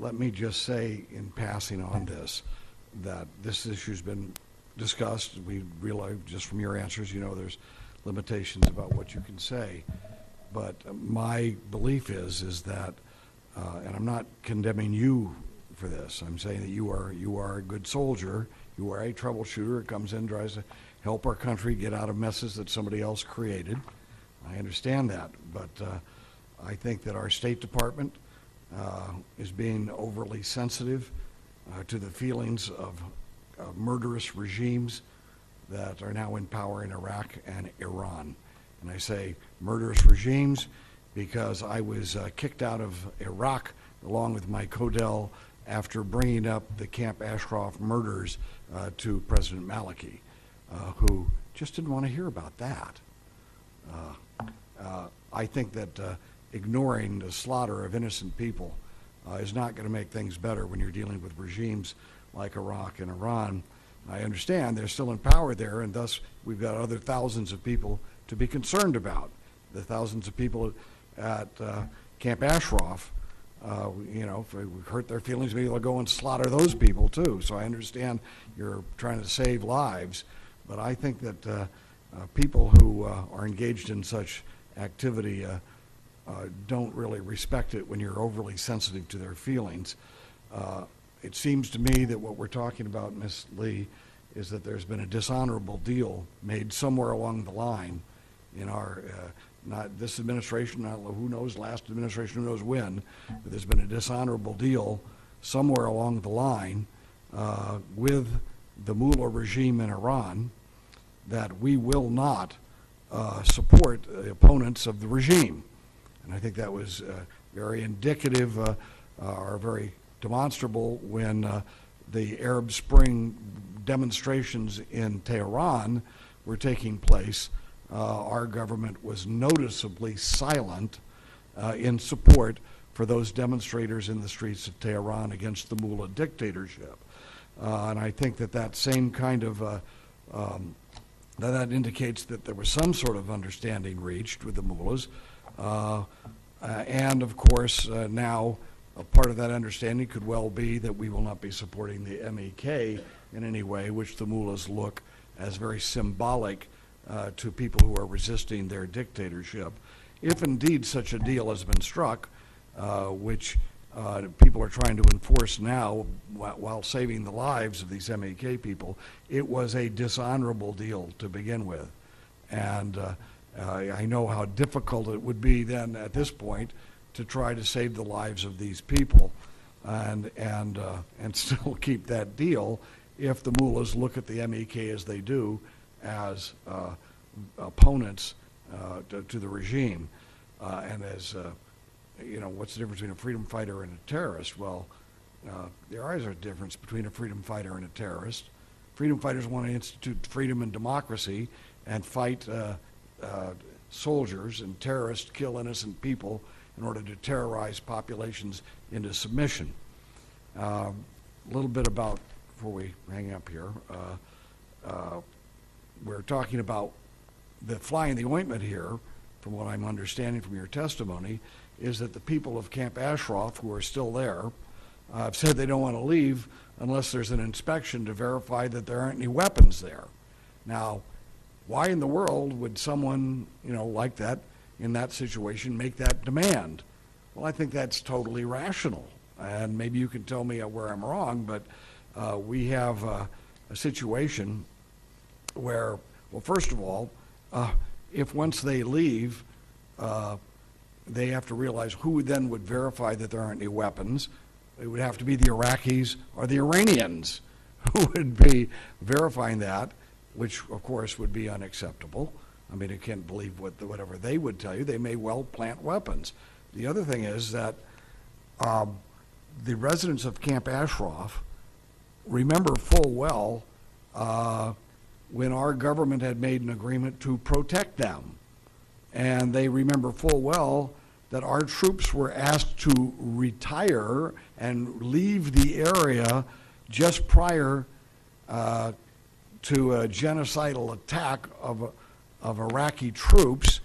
let me just say in passing on this, that this issue's been discussed. We realize just from your answers, there's limitations about what you can say. But my belief is that, and I'm not condemning you for this. I'm saying that you are a good soldier. You are a troubleshooter who comes in, tries to help our country get out of messes that somebody else created. I understand that, but I think that our State Department is being overly sensitive to the feelings of murderous regimes that are now in power in Iraq and Iran. And I say murderous regimes because I was kicked out of Iraq along with my Codel after bringing up the Camp Ashraf murders to President Maliki, who just didn't want to hear about that. I think that ignoring the slaughter of innocent people is not going to make things better when you're dealing with regimes like Iraq and Iran. I understand they're still in power there, and thus we've got other thousands of people to be concerned about. The thousands of people at Camp Ashraf, if we hurt their feelings, maybe they'll go and slaughter those people too. So I understand you're trying to save lives, but I think that people who are engaged in such activity don't really respect it when you're overly sensitive to their feelings. It seems to me that what we're talking about, Ms. Lee, is that there's been a dishonorable deal made somewhere along the line in our, not this administration, not who knows, last administration, who knows when, but there's been a dishonorable deal somewhere along the line with the mullah regime in Iran that we will not support the opponents of the regime. And I think that was very indicative or very demonstrable when the Arab Spring demonstrations in Tehran were taking place. Our government was noticeably silent in support for those demonstrators in the streets of Tehran against the mullah dictatorship. And I think that same kind of that indicates that there was some sort of understanding reached with the mullahs. And of course, now a part of that understanding could well be that we will not be supporting the MEK in any way, which the mullahs look as very symbolic to people who are resisting their dictatorship. If indeed such a deal has been struck, which people are trying to enforce now while saving the lives of these MEK people, it was a dishonorable deal to begin with. And I know how difficult it would be then at this point to try to save the lives of these people and still keep that deal if the mullahs look at the MEK as they do as opponents to the regime. And as, what's the difference between a freedom fighter and a terrorist? Well, there is a difference between a freedom fighter and a terrorist. Freedom fighters want to institute freedom and democracy and fight soldiers, and terrorists kill innocent people in order to terrorize populations into submission. A little bit about, before we hang up here, we're talking about the fly in the ointment here, from what I'm understanding from your testimony, is that the people of Camp Ashraf, who are still there, have said they don't want to leave unless there's an inspection to verify that there aren't any weapons there. Now, why in the world would someone, like that, in that situation, make that demand? Well, I think that's totally rational. And maybe you can tell me where I'm wrong, but we have a situation where, well, first of all, if once they leave, they have to realize who then would verify that there aren't any weapons. It would have to be the Iraqis or the Iranians who would be verifying that, which of course would be unacceptable. I mean, I can't believe whatever they would tell you. They may well plant weapons. The other thing is that the residents of Camp Ashraf remember full well when our government had made an agreement to protect them. And they remember full well that our troops were asked to retire and leave the area just prior to a genocidal attack of Iraqi troops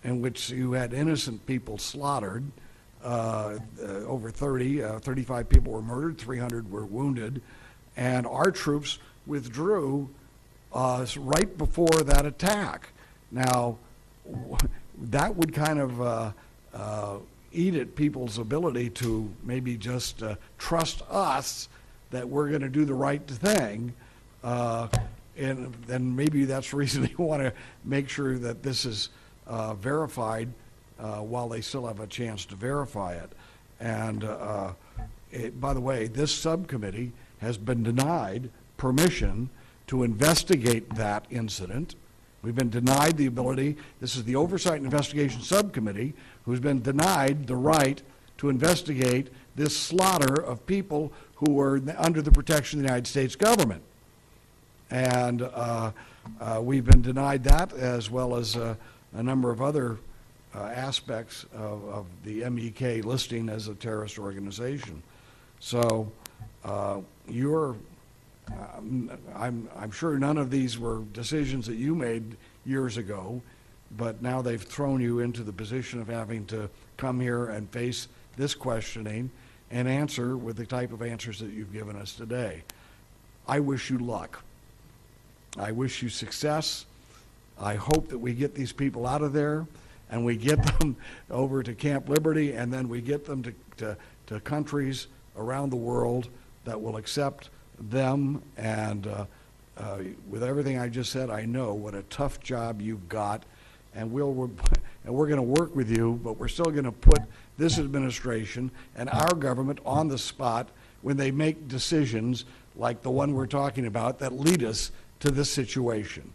in which you had innocent people slaughtered. over 35 people were murdered, 300 were wounded, and our troops withdrew right before that attack. Now, that would kind of eat at people's ability to maybe just trust us that we're going to do the right thing. And then maybe that's the reason they want to make sure that this is verified while they still have a chance to verify it. And by the way, this subcommittee has been denied permission to investigate that incident. We've been denied the ability, this is the Oversight and Investigation Subcommittee, who's been denied the right to investigate this slaughter of people who were under the protection of the United States government. And we've been denied that, as well as a number of other aspects of the MEK listing as a terrorist organization. So I'm sure none of these were decisions that you made years ago, but now they've thrown you into the position of having to come here and face this questioning and answer with the type of answers that you've given us today. I wish you luck. I wish you success. I hope that we get these people out of there and we get them over to Camp Liberty, and then we get them to countries around the world that will accept them. And with everything I just said, I know what a tough job you've got, and we're going to work with you, but we're still going to put this administration and our government on the spot when they make decisions like the one we're talking about that lead us to this situation.